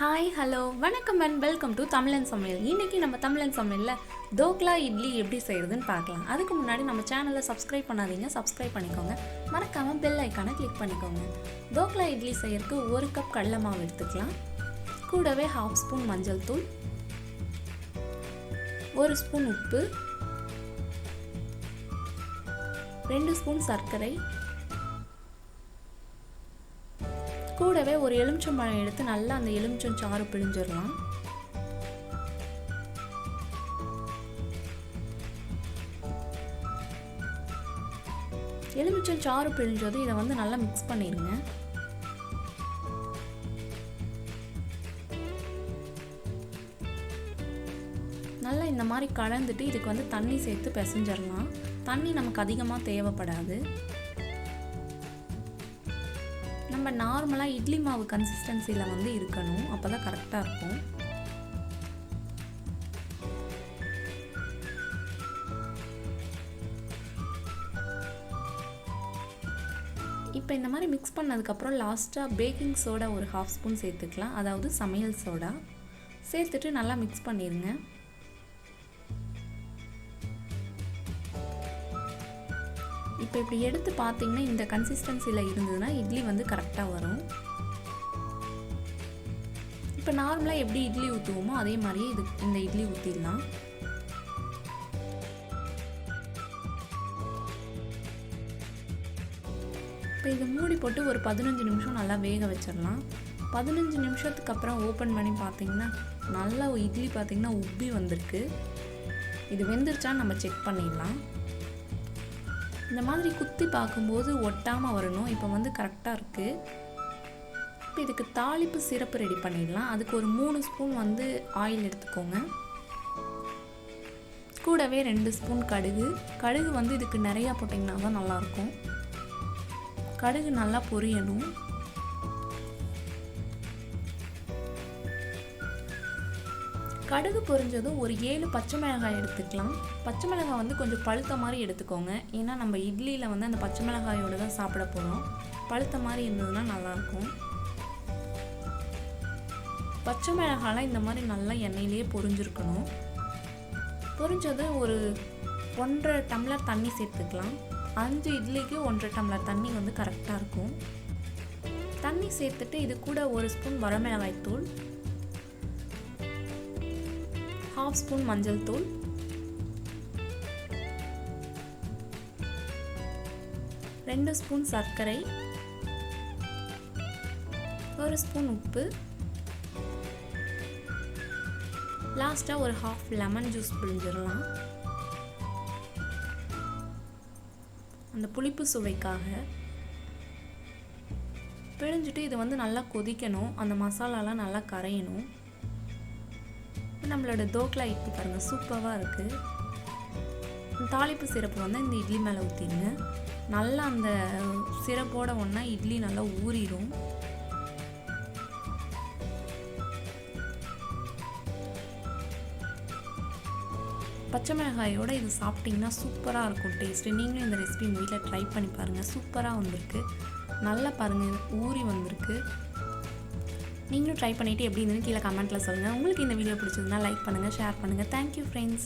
Hi hello வணக்கம் and welcome to தமிழன் சமையல். இன்றைக்கி நம்ம தமிழன் சமையலில் தோக்லா இட்லி எப்படி செய்கிறதுன்னு பார்க்கலாம். அதுக்கு முன்னாடி நம்ம சேனலை சப்ஸ்கிரைப் பண்ணாதீங்க, சப்ஸ்கிரைப் பண்ணிக்கோங்க. மறக்காமல் பெல் ஐக்கானை கிளிக் பண்ணிக்கோங்க. தோக்லா இட்லி செய்யறதுக்கு 1 கப் கடலை மாவு எடுத்துக்கலாம். கூடவே 1/2 ஸ்பூன் மஞ்சள் தூள், 1 ஸ்பூன் உப்பு, 2 ஸ்பூன் சர்க்கரை, கூடவே ஒரு எலுமிச்சம்பழம் எடுத்து நல்லா அந்த எலுமிச்சம் சாறு பிழிஞ்சிடலாம். எலுமிச்சம் சாறு பிழிஞ்சது இதை நல்லா மிக்ஸ் பண்ணிடுங்க. நல்லா இந்த மாதிரி கலந்துட்டு இதுக்கு தண்ணி சேர்த்து பிசைஞ்சிடலாம். தண்ணி நமக்கு அதிகமாக தேவைப்படாது. நம்ம நார்மலாக இட்லி மாவு கன்சிஸ்டன்சியில் இருக்கணும், அப்போ தான் கரெக்டாக இருக்கும். இப்போ இந்த மாதிரி மிக்ஸ் பண்ணதுக்கப்புறம் லாஸ்ட்டாக பேக்கிங் சோடா ஒரு 1/2 ஸ்பூன் சேர்த்துக்கலாம், அதாவது சமையல் சோடா சேர்த்துட்டு நல்லா மிக்ஸ் பண்ணிடுங்க. இப்போ இப்படி எடுத்து பார்த்தீங்கன்னா இந்த கன்சிஸ்டன்சியில் இருந்ததுன்னா இட்லி கரெக்டாக வரும். இப்போ நார்மலாக எப்படி இட்லி ஊற்றுவோமோ அதே மாதிரியே இந்த இட்லி ஊற்றிடலாம். இப்போ இது மூடி போட்டு ஒரு 15 நிமிஷம் நல்லா வேக வச்சிடலாம். 15 நிமிஷத்துக்கு அப்புறம் ஓப்பன் பண்ணி பார்த்தீங்கன்னா நல்லா இட்லி பார்த்தீங்கன்னா உப்பி வந்திருக்கு. இது வெந்துருச்சான்னு நம்ம செக் பண்ணிடலாம். இந்த மாதிரி குத்தி பார்க்கும்போது ஒட்டாமல் வரணும். இப்போ கரெக்டாக இருக்குது. இப்போ இதுக்கு தாளிப்பு சிரப்பு ரெடி பண்ணிடலாம். அதுக்கு ஒரு 3 ஸ்பூன் ஆயில் எடுத்துக்கோங்க. கூடவே 2 ஸ்பூன் கடுகு. இதுக்கு நிறையா போட்டிங்கன்னா தான் நல்லாயிருக்கும். கடுகு நல்லா பொரியணும். கடுகு பொரிஞ்சதும் ஒரு 7 பச்சை மிளகாய் எடுத்துக்கலாம். பச்சை மிளகாய் கொஞ்சம் பழுத்த மாதிரி எடுத்துக்கோங்க. ஏன்னா நம்ம இட்லியில் அந்த பச்சை மிளகாயோடு தான் சாப்பிட போகிறோம். பழுத்த மாதிரி இருந்ததுன்னா நல்லாயிருக்கும். பச்சை மிளகாலாம் இந்த மாதிரி நல்லா எண்ணெயிலேயே பொரிஞ்சிருக்கணும். பொரிஞ்சது ஒரு 1.5 டம்ளர் தண்ணி சேர்த்துக்கலாம். 5 இட்லிக்கு 1.5 டம்ளர் தண்ணி கரெக்டாக இருக்கும். தண்ணி சேர்த்துட்டு இது கூட 1 ஸ்பூன் வரமிளகாய் தூள், 1/2 ஸ்பூன் மஞ்சள் தூள், 2 ஸ்பூன் சர்க்கரை, 1 ஸ்பூன் உப்பு, லாஸ்ட்டாக ஒரு 1/2 லெமன் ஜூஸ் பிழிஞ்சிடலாம். அந்த புளிப்பு சுவைக்காக பிழிஞ்சிட்டு இது நல்லா கொதிக்கணும். அந்த மசாலாலாம் நல்லா கரையணும். நம்மளோட தோக்லா இட்லி பாருங்கள், சூப்பராக இருக்குது. தாளிப்பு சிரப்பு இந்த இட்லி மேலே ஊற்றிடுங்க. நல்லா அந்த சிரப்போட ஒன்றா இட்லி நல்லா ஊறிடும். பச்சை மிளகாயோடு இது சாப்பிட்டிங்கன்னா சூப்பராக இருக்கும் டேஸ்ட்டு. நீங்களும் இந்த ரெசிபி உங்கள் வீட்டில் ட்ரை பண்ணி பாருங்கள். சூப்பராக வந்திருக்கு. நல்லா பாருங்கள், ஊறி வந்திருக்கு. நீங்களும் ட்ரை பண்ணிவிட்டு எப்படி இருந்ததுன்னு கீழே கமெண்ட்டில் சொல்லுங்கள். உங்களுக்கு இந்த வீடியோ பிடிச்சதுன்னா லைக் பண்ணுங்கள், ஷேர் பண்ணுங்கள். Thank you friends.